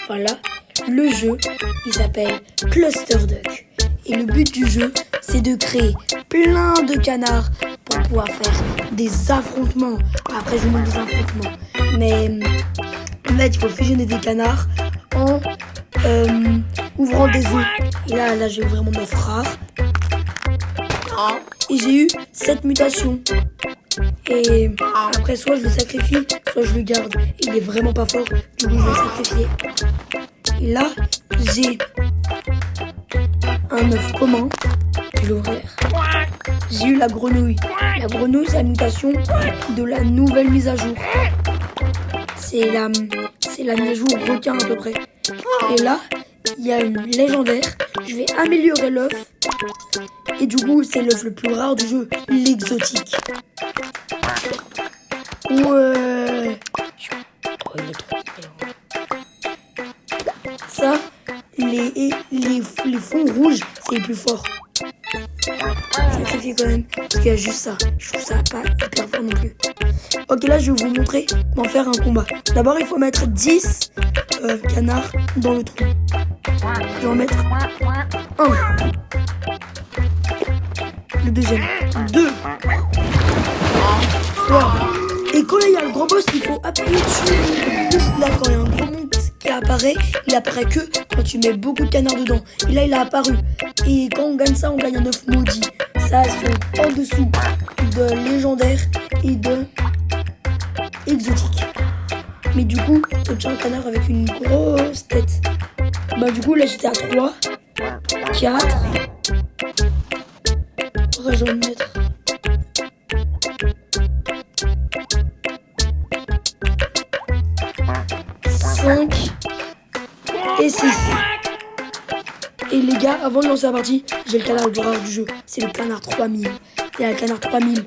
Voilà, le jeu, il s'appelle Cluster Duck. Et le but du jeu, c'est de créer plein de canards pour pouvoir faire des affrontements. Après, je vous montre des affrontements. Mais en fait, il faut fusionner des canards en ouvrant des œufs. Et là, j'ai vraiment 9 rares. Et j'ai eu 7 mutations. Et après, soit je le sacrifie, soit je le garde. Et il est vraiment pas fort, du coup je vais le sacrifier. Et là, j'ai un œuf commun. Je vais l'ouvrir. J'ai eu la grenouille. La grenouille, c'est la mutation de la nouvelle mise à jour. C'est la mise à jour requin à peu près. Et là, il y a une légendaire. Je vais améliorer l'œuf. Et du coup, c'est l'œuf le plus rare du jeu, l'exotique. Ouais. Ça, les fonds rouges, c'est les plus forts. Sacrifier quand même, parce qu'il y a juste ça. Je trouve ça pas hyper fort non plus. Ok, là, je vais vous montrer comment faire un combat. D'abord, il faut mettre 10 canards dans le trou. Je vais en mettre 1. Le deuxième, 2, 3. Et quand là il y a le gros boss, il faut appuyer dessus. Là, quand il y a un gros monstre qui apparaît, il apparaît que quand tu mets beaucoup de canards dedans. Et là, il a apparu. Et quand on gagne ça, on gagne un œuf maudit. Ça, c'est en dessous de légendaire et de exotique. Mais du coup, j'ai un canard avec une grosse tête. Bah, du coup, là, j'étais à 3, 4. Je vais mettre 5 et 6. Et les gars, avant de lancer la partie, j'ai le canard le plus rare du jeu. C'est le canard 3000. Il y a le canard 3000.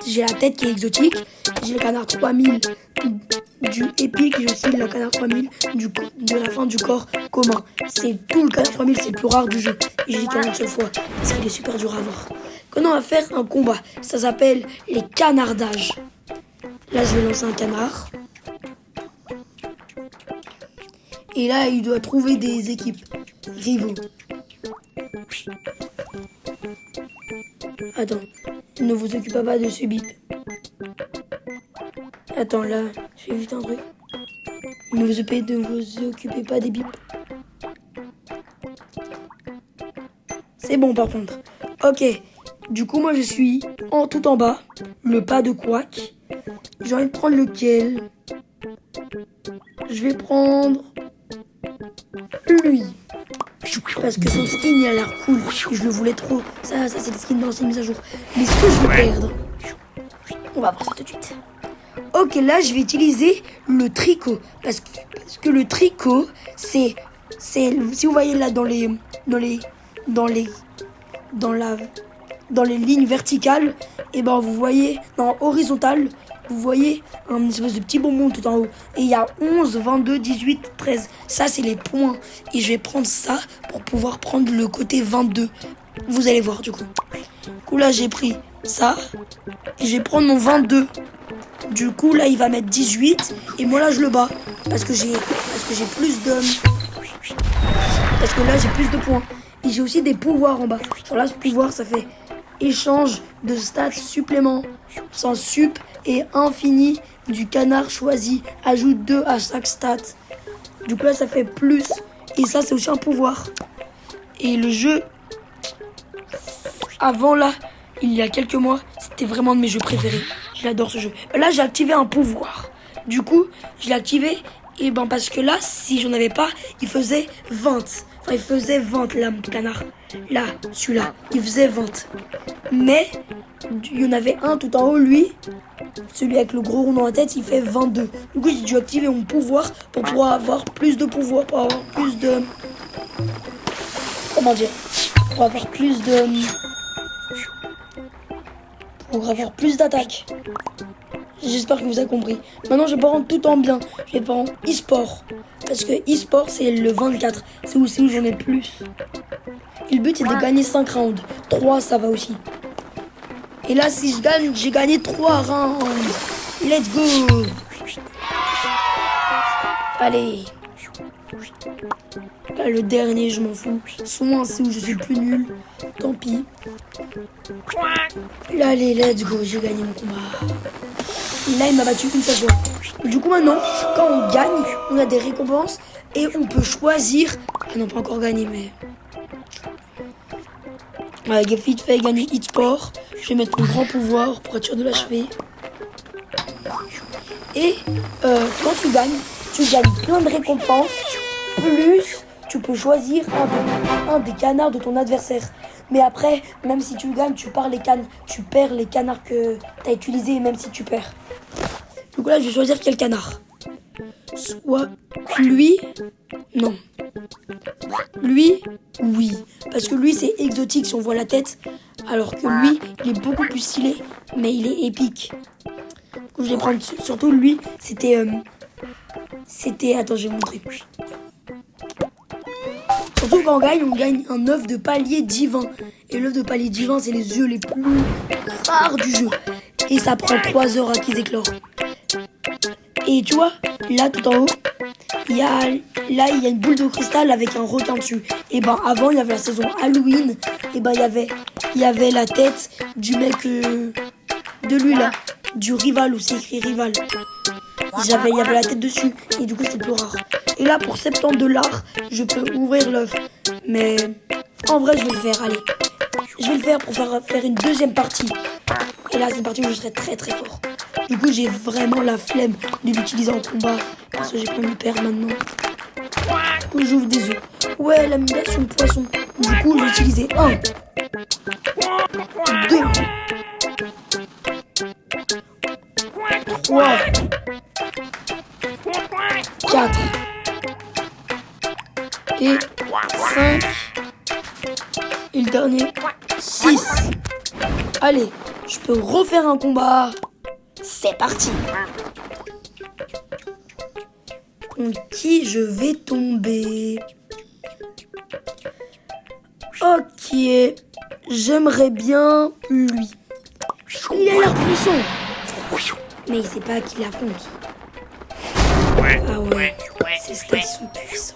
J'ai la tête qui est exotique. J'ai le canard 3000 du épique. J'ai aussi le canard 3000 de la fin du corps commun. C'est tout le canard 3000, c'est le plus rare du jeu. Et j'ai dit qu'une seule fois. Ça, il est super dur à voir. Quand on va faire un combat, ça s'appelle les canardages. Là, je vais lancer un canard. Et là, il doit trouver des équipes rivaux. Attends, ne vous occupez pas de ce bip. Attends, là, je fais vite un truc. Ne vous occupez pas des bips. C'est bon, par contre. Ok. Du coup, moi, je suis tout en bas. Le pas de couac. J'ai envie de prendre lequel. Je vais prendre lui. Parce que son skin, il a l'air cool. Je le voulais trop. Ça c'est le skin dans l'ancienne mise à jour. Mais est-ce que je vais perdre? On va voir ça tout de suite. Ok, là, je vais utiliser le tricot. Parce que le tricot, c'est... Si vous voyez là dans les lignes verticales, et ben vous voyez dans horizontale, vous voyez un espèce de petit bonbon tout en haut. Et il y a 11, 22, 18, 13. Ça, c'est les points. Et je vais prendre ça pour pouvoir prendre le côté 22. Vous allez voir du coup. Du coup, là, j'ai pris ça. Et je vais prendre mon 22. Du coup, là, il va mettre 18. Et moi, là, je le bats. Parce que j'ai plus de... Parce que là, j'ai plus de points. Et j'ai aussi des pouvoirs en bas. Genre là, ce pouvoir, ça fait échange de stats supplément sans sup et infini du canard choisi. Ajoute 2 à chaque stat. Du coup, là, ça fait plus. Et ça, c'est aussi un pouvoir. Et le jeu, avant là, il y a quelques mois, c'était vraiment un de mes jeux préférés. J'adore ce jeu. Là, j'ai activé un pouvoir. Du coup, je l'ai activé. Et ben parce que là, si j'en avais pas, il faisait 20. Enfin, il faisait 20 là, mon canard. Là, celui-là, il faisait 20. Mais, il y en avait un tout en haut, lui. Celui avec le gros rond dans la tête, il fait 22. Du coup, j'ai dû activer mon pouvoir pour pouvoir avoir plus de pouvoir. Pour avoir plus de... Comment dire? Pour avoir plus de... Pour avoir plus d'attaques. J'espère que vous avez compris. Maintenant, je vais pas rendre tout en bien. Je vais prendre e-sport. Parce que e-sport, c'est le 24. C'est aussi où j'en ai plus. Et le but, c'est de gagner 5 rounds. 3, ça va aussi. Et là, si je gagne, j'ai gagné 3 rounds. Let's go. Allez. Là, le dernier, je m'en fous. Soit un C où je suis le plus nul. Tant pis. Là, allez, let's go. J'ai gagné mon combat. Là, il m'a battu une seule fois. Du coup, maintenant, quand on gagne, on a des récompenses et on peut choisir. Ah non, pas encore gagné, mais. Avec vite fait gagner Hit Sport. Je vais mettre mon grand pouvoir pour être sûr de l'achever. Et quand tu gagnes plein de récompenses. Plus, tu peux choisir un des canards de ton adversaire. Mais après, même si tu gagnes, tu perds les canards que tu as utilisés, même si tu perds. Donc là, je vais choisir quel canard. Soit lui, non. Lui, oui. Parce que lui, c'est exotique si on voit la tête. Alors que lui, il est beaucoup plus stylé, mais il est épique. Donc je vais prendre surtout lui, c'était... Attends, je vais vous montrer. Surtout quand on gagne un œuf de palier divin. Et l'œuf de palier divin, c'est les yeux les plus rares du jeu. Et ça prend 3 heures à qu'ils éclorent. Et tu vois, là tout en haut, il y a une boule de cristal avec un requin dessus. Et ben avant, il y avait la saison Halloween. Et ben il y avait la tête du mec de lui là, du rival où c'est écrit rival. Il y avait la tête dessus et du coup c'est plus rare. Et là pour 70 $, je peux ouvrir l'œuf. Mais en vrai je vais le faire, allez. Je vais le faire pour faire une deuxième partie. Et là c'est une partie où je serai très très fort. Du coup j'ai vraiment la flemme de l'utiliser en combat. Parce que j'ai pas me perdre maintenant. Du coup j'ouvre des œufs. Ouais, l'amidation de poisson. Du coup je vais utiliser 1, 2, 3, 4 et 5 et le dernier 6. Allez, je peux refaire un combat. C'est parti. Contre qui je vais tomber? Ok, j'aimerais bien lui. Il a l'air puissant. Mais il sait pas qui l'affronte. Ah ouais, ces stats sont puissants.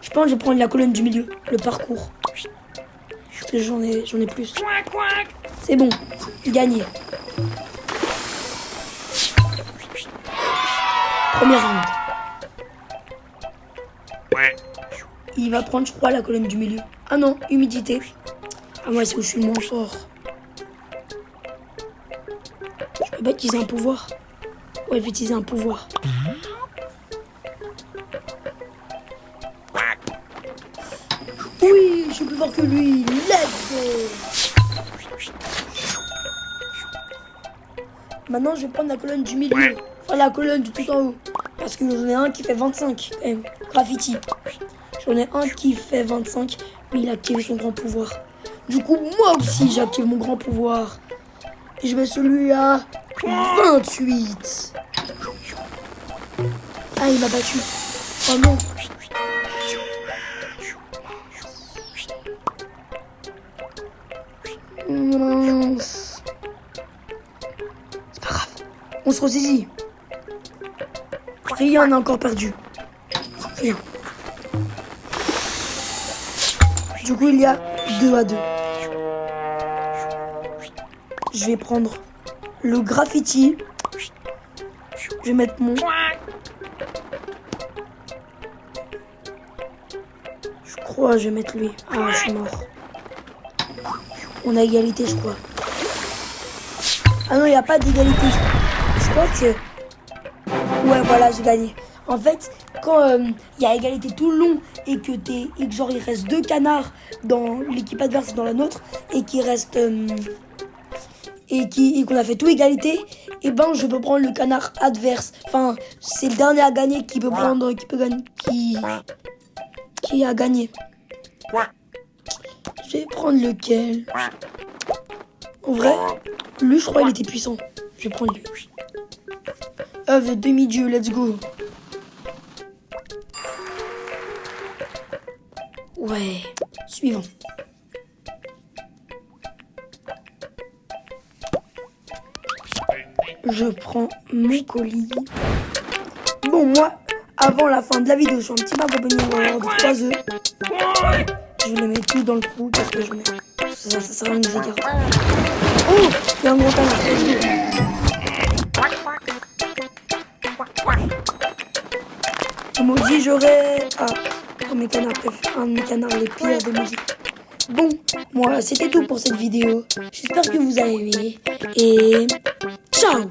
Je pense que je vais prendre la colonne du milieu, le parcours. Parce que j'en ai plus. C'est bon, gagné. Première round. Il va prendre, je crois, la colonne du milieu. Ah non, humidité. Ah moi, c'est où je suis le moins fort. Je peux pas utiliser un pouvoir. Ouais, je vais utiliser un pouvoir. Oui, je suis plus fort que lui. Let's go. Maintenant, je vais prendre la colonne du milieu. Enfin, la colonne du tout en haut. Parce que j'en ai un qui fait 25. Quand même. Graffiti. J'en ai un qui fait 25. Mais il a activé son grand pouvoir. Du coup, moi aussi, j'active mon grand pouvoir. Et je mets celui à 28. Ah, il m'a battu. Oh non. Mince. C'est pas grave. On se ressaisit. Rien n'a encore perdu. Rien. Du coup, il y a 2-2. Je vais prendre le graffiti. Je vais mettre mon... Je crois que je vais mettre lui. Ah, je suis mort. On a égalité, je crois. Ah non, il n'y a pas d'égalité. Je crois que... Ouais, voilà, j'ai gagné. En fait, quand il y a égalité tout le long et que genre il reste 2 canards dans l'équipe adverse et dans la nôtre et qu'il reste... et qu'on a fait tout égalité, et ben je peux prendre le canard adverse. Enfin, c'est le dernier à gagner qui peut prendre, qui a gagné. Je vais prendre lequel? En vrai, lui je crois il était puissant. Je vais prendre lui. Œuf de demi-dieu, let's go. Ouais, suivant. Je prends mon colis. Bon, moi, avant la fin de la vidéo, je fais un petit map opening de 3 œufs. Je les mets tous dans le trou parce que je mets. Ça sert à rien que je les écarte. Oh, il y a un gros canard. On m'a dit j'aurais. Ah, un de mes canards les pires des musiques. Bon, moi c'était tout pour cette vidéo. J'espère que vous avez aimé. Et ciao!